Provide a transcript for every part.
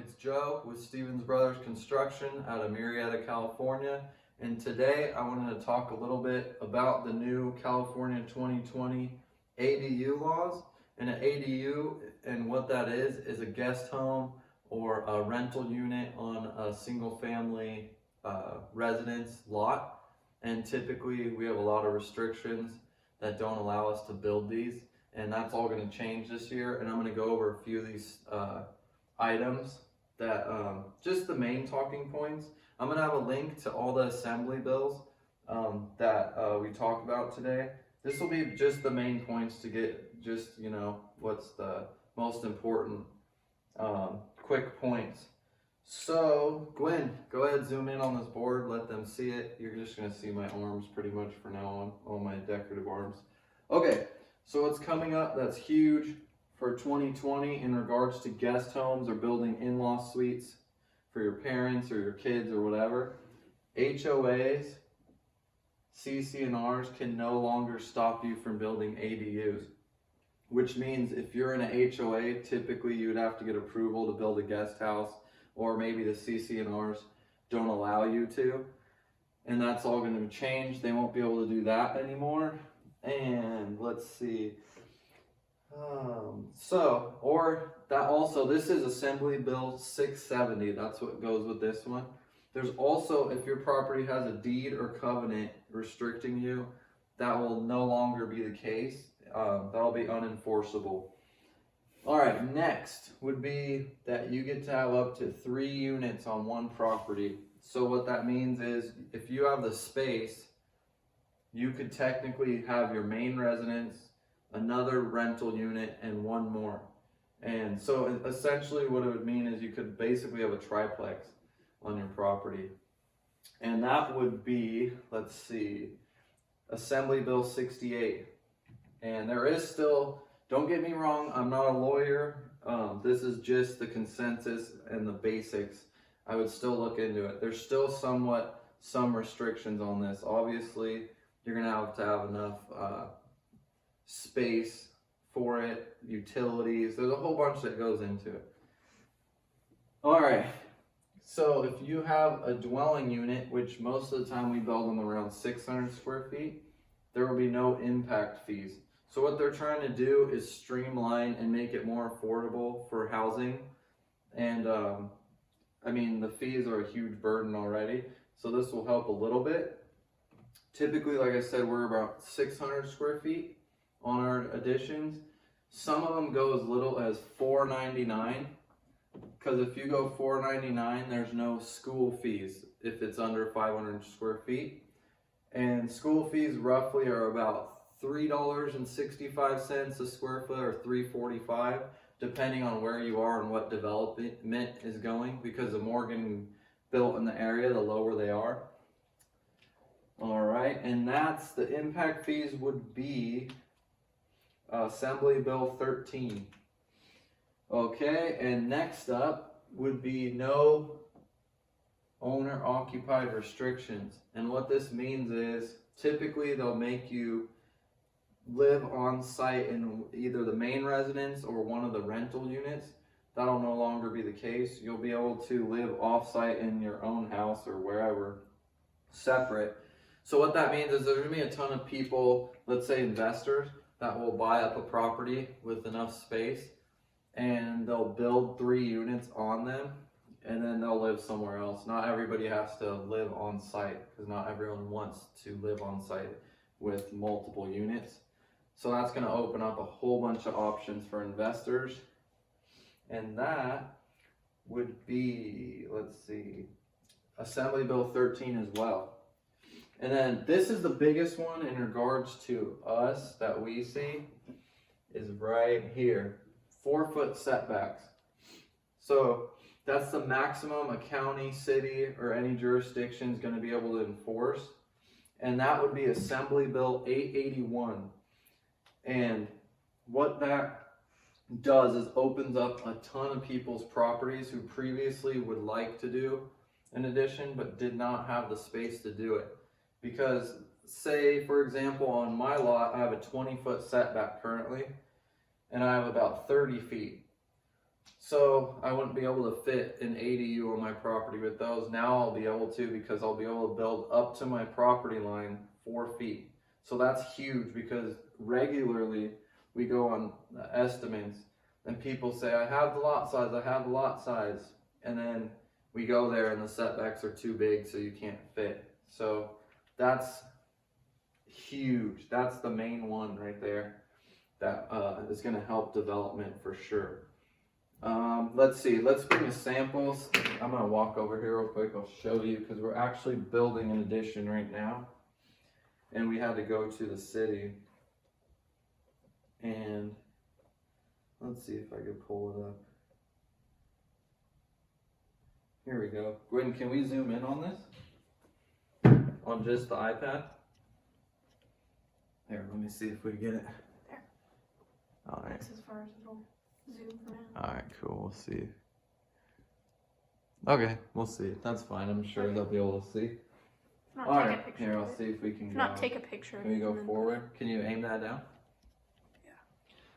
it's Joe with Stevens Brothers Construction out of Murrieta, California. And today I wanted to talk a little bit about the new California 2020 ADU laws. And an ADU, and what that is a guest home or a rental unit on a single family residence lot. And typically we have a lot of restrictions that don't allow us to build these. And that's all going to change this year. And I'm going to go over a few of these items that just the main talking points. I'm going to have a link to all the assembly bills that we talked about today. This will be just the main points to get just, what's the most important quick points. So Gwen, go ahead, zoom in on this board, let them see it. You're just going to see my arms pretty much for now on, all my decorative arms. Okay, so what's coming up that's huge for 2020 in regards to guest homes or building in-law suites for your parents or your kids or whatever. HOAs, CC&Rs can no longer stop you from building ADUs, which means if you're in an HOA, typically you would have to get approval to build a guest house, or maybe the CC&Rs don't allow you to, and that's all going to change. They won't be able to do that anymore. And let's see, this is Assembly Bill 670. That's what goes with this one. There's also, if your property has a deed or covenant restricting you, that will no longer be the case. That'll be unenforceable. All right, next would be that you get to have up to 3 units on one property. So what that means is if you have the space, you could technically have your main residence, another rental unit, and one more. And so essentially what it would mean is you could basically have a triplex on your property. And that would be, let's see, Assembly Bill 68. And there is still, don't get me wrong, I'm not a lawyer. This is just the consensus and the basics. I would still look into it. There's still some restrictions on this. Obviously, you're going to have enough space for it, utilities. There's a whole bunch that goes into it. All right. So if you have a dwelling unit, which most of the time we build them around 600 square feet, there will be no impact fees. So what they're trying to do is streamline and make it more affordable for housing. And the fees are a huge burden already. So this will help a little bit. Typically, like I said, we're about 600 square feet on our additions. Some of them go as little as $4.99, because if you go $4.99, there's no school fees if it's under 500 square feet. And school fees roughly are about $3.65 a square foot, or $3.45, depending on where you are and what development is going, because the more getting built in the area, the lower they are. All right, and that's the impact fees would be Assembly Bill 13. Okay, and next up would be no owner occupied restrictions. And what this means is typically they'll make you live on site in either the main residence or one of the rental units. That'll no longer be the case. You'll be able to live off site in your own house or wherever, separate. So what that means is there's going to be a ton of people, let's say investors, that will buy up a property with enough space, and they'll build 3 units on them, and then they'll live somewhere else. Not everybody has to live on site, because not everyone wants to live on site with multiple units. So that's going to open up a whole bunch of options for investors. And that would be, let's see, Assembly Bill 13 as well. And then this is the biggest one in regards to us that we see, is right here, 4-foot setbacks. So that's the maximum a county, city, or any jurisdiction is going to be able to enforce. And that would be Assembly Bill 881. And what that does is opens up a ton of people's properties who previously would like to do an addition but did not have the space to do it. Because say, for example, on my lot, I have a 20-foot setback currently, and I have about 30 feet. So I wouldn't be able to fit an ADU on my property with those. Now I'll be able to, because I'll be able to build up to my property line 4 feet. So that's huge, because regularly we go on the estimates and people say, I have the lot size, I have the lot size. And then we go there and the setbacks are too big, so you can't fit. So that's huge. That's the main one right there that is going to help development for sure. Let's see, let's bring the samples. I'm going to walk over here real quick. I'll show you, because we're actually building an addition right now. And we had to go to the city. And let's see if I can pull it up. Here we go. Gwen, can we zoom in on this? On just the iPad? Here, let me see if we get it. There. Alright. That's as far as it'll zoom for now. Alright, cool. We'll see. Okay, we'll see. That's fine. I'm sure they'll be able to see. Not All take right, a picture here, of I'll it. see if we can go. Not take a picture of Can we it go and then- forward? Can you aim that down? Yeah.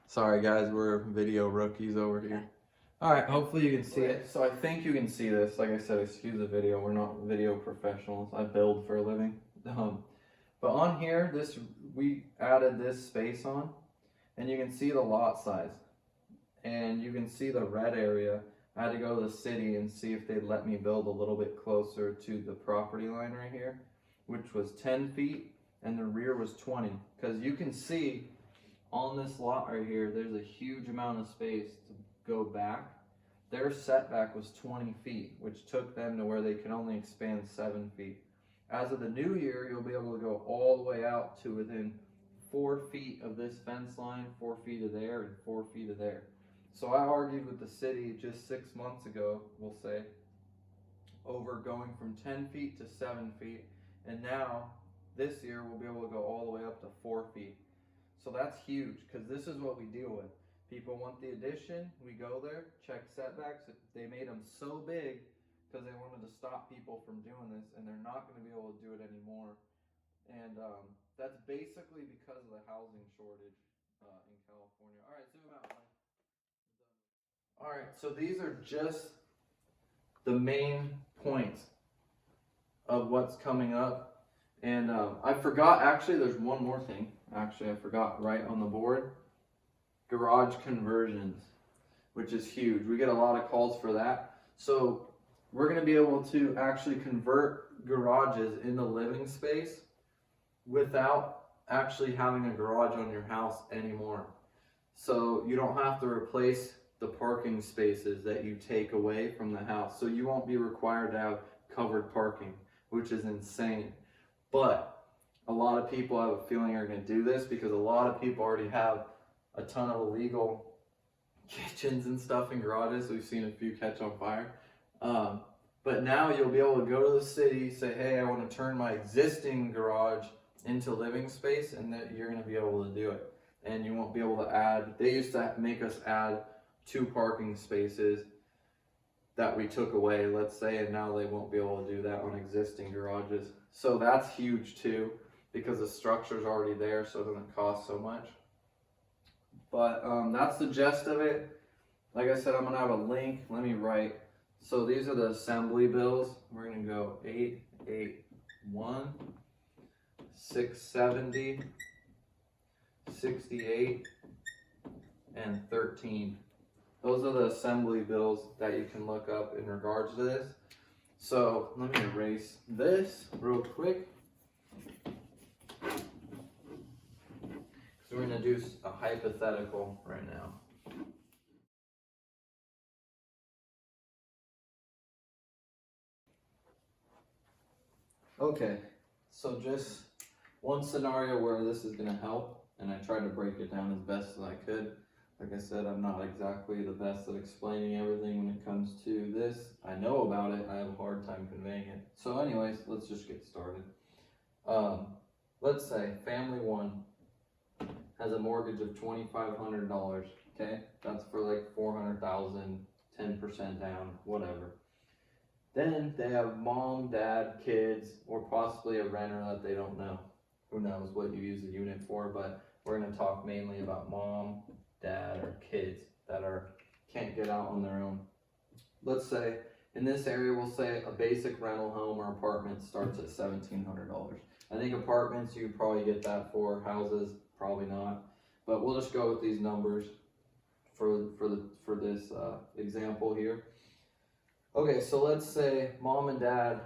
Sorry guys, we're video rookies over here. Okay. All right, hopefully you can see it. So I think you can see this. Like I said, excuse the video. We're not video professionals. I build for a living. But on here, we added this space on, and you can see the lot size. And you can see the red area. I had to go to the city and see if they'd let me build a little bit closer to the property line right here, which was 10 feet, and the rear was 20. Because you can see on this lot right here, there's a huge amount of space to go back. Their setback was 20 feet, which took them to where they can only expand 7 feet. As of the new year, you'll be able to go all the way out to within 4 feet of this fence line, 4 feet of there, and 4 feet of there. So I argued with the city just 6 months ago, we'll say, over going from 10 feet to 7 feet. And now, this year, we'll be able to go all the way up to 4 feet. So that's huge, because this is what we deal with. People want the addition, we go there, check setbacks. They made them so big because they wanted to stop people from doing this, and they're not going to be able to do it anymore. And that's basically because of the housing shortage in California. All right, zoom out. All right, so these are just the main points of what's coming up. And I forgot, actually, there's one more thing. Actually, I forgot right on the board. Garage conversions, which is huge. We get a lot of calls for that. So we're going to be able to actually convert garages into living space without actually having a garage on your house anymore. So you don't have to replace the parking spaces that you take away from the house. So you won't be required to have covered parking, which is insane. But a lot of people, I have a feeling, are going to do this because a lot of people already have a ton of illegal kitchens and stuff in garages. We've seen a few catch on fire. But now you'll be able to go to the city, say, hey, I want to turn my existing garage into living space, and that you're going to be able to do it. And you won't be able to add, they used to make us add 2 parking spaces that we took away, let's say, and now they won't be able to do that on existing garages. So that's huge too, because the structure's already there, so it doesn't cost so much. But that's the gist of it. Like I said, I'm gonna have a link. Let me write. So these are the assembly bills. We're gonna go 881, 670, 68, and 13. Those are the assembly bills that you can look up in regards to this. So let me erase this real quick. So we're going to do a hypothetical right now. Okay, so just one scenario where this is going to help, and I tried to break it down as best as I could. Like I said, I'm not exactly the best at explaining everything when it comes to this. I know about it, I have a hard time conveying it. So anyways, let's just get started. Let's say family 1 has a mortgage of $2,500, okay? That's for like $400,000, 10% down, whatever. Then they have mom, dad, kids, or possibly a renter that they don't know. Who knows what you use the unit for, but we're gonna talk mainly about mom, dad, or kids that are can't get out on their own. Let's say in this area, we'll say a basic rental home or apartment starts at $1,700. I think apartments you probably get that for, houses probably not, but we'll just go with these numbers for this example here. Okay, so let's say mom and dad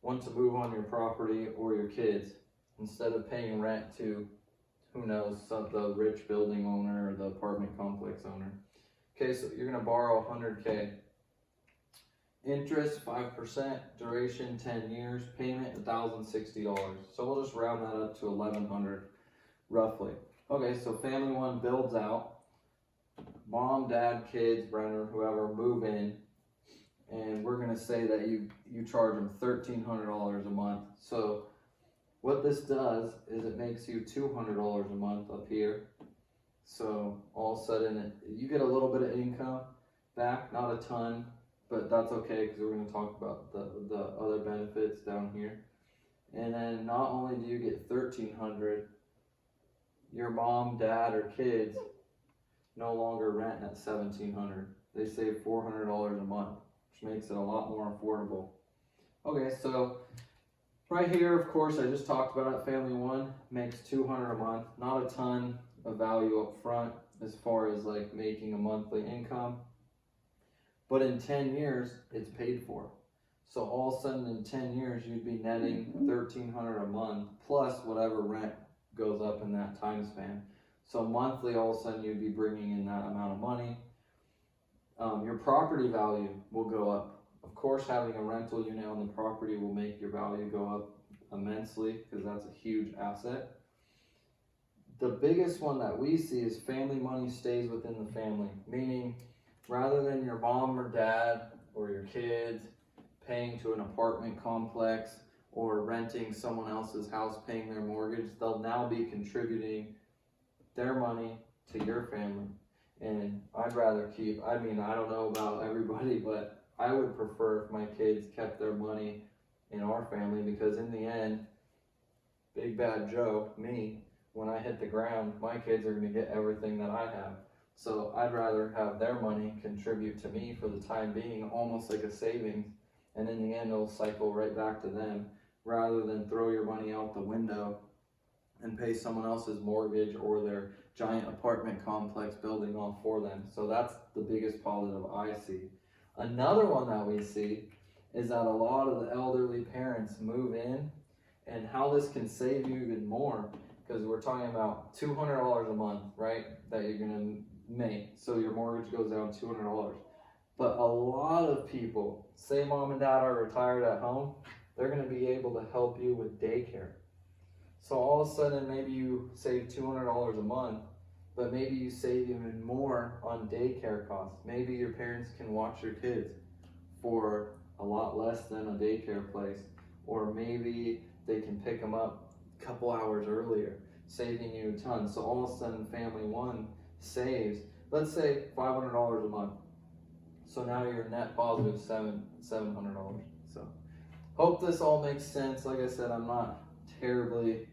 want to move on your property or your kids instead of paying rent to, who knows, the rich building owner or the apartment complex owner. Okay, so you're gonna borrow 100K. Interest 5%, duration 10 years, payment $1,060. So we'll just round that up to 1,100 roughly. Okay, so family one builds out. Mom, dad, kids, renter, whoever move in, and we're gonna say that you charge them $1,300 a month. So what this does is it makes you $200 a month up here. So all of a sudden you get a little bit of income back, not a ton, but that's okay because we're going to talk about the other benefits down here. And then not only do you get $1,300, your mom, dad, or kids no longer rent at $1,700. They save $400 a month, which makes it a lot more affordable. Okay, so right here, of course, I just talked about it. Family one makes $200 a month. Not a ton of value up front as far as like making a monthly income, but in 10 years, it's paid for. So all of a sudden in 10 years, you'd be netting $1,300 a month plus whatever rent goes up in that time span. So monthly, all of a sudden you'd be bringing in that amount of money. Your property value will go up. Of course, having a rental unit on the property will make your value go up immensely because that's a huge asset. The biggest one that we see is family money stays within the family, meaning rather than your mom or dad or your kids paying to an apartment complex or renting someone else's house, paying their mortgage, they'll now be contributing their money to your family. And I'd rather keep, I mean, I don't know about everybody, but I would prefer if my kids kept their money in our family because in the end, big bad Joe, me, when I hit the ground, my kids are going to get everything that I have. So I'd rather have their money contribute to me for the time being, almost like a savings, and in the end it'll cycle right back to them, rather than throw your money out the window and pay someone else's mortgage or their giant apartment complex building all for them. So that's the biggest positive I see. Another one that we see is that a lot of the elderly parents move in, and how this can save you even more, because we're talking about $200 a month, right, that you're going to make. So your mortgage goes down $200. But a lot of people, say mom and dad are retired at home, they're going to be able to help you with daycare. So all of a sudden, maybe you save $200 a month, but maybe you save even more on daycare costs. Maybe your parents can watch your kids for a lot less than a daycare place, or maybe they can pick them up a couple hours earlier, saving you a ton. So all of a sudden, family one saves, let's say $500 a month. So now you're net positive $700. So hope this all makes sense. Like I said, I'm not terribly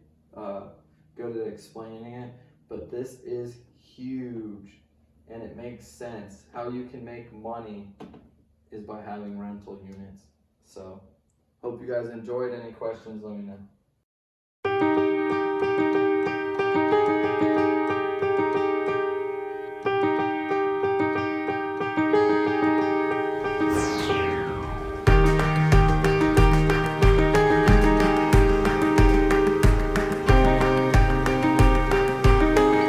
good at explaining it, but this is huge and it makes sense. How you can make money is by having rental units. So hope you guys enjoyed. Any questions, let me know.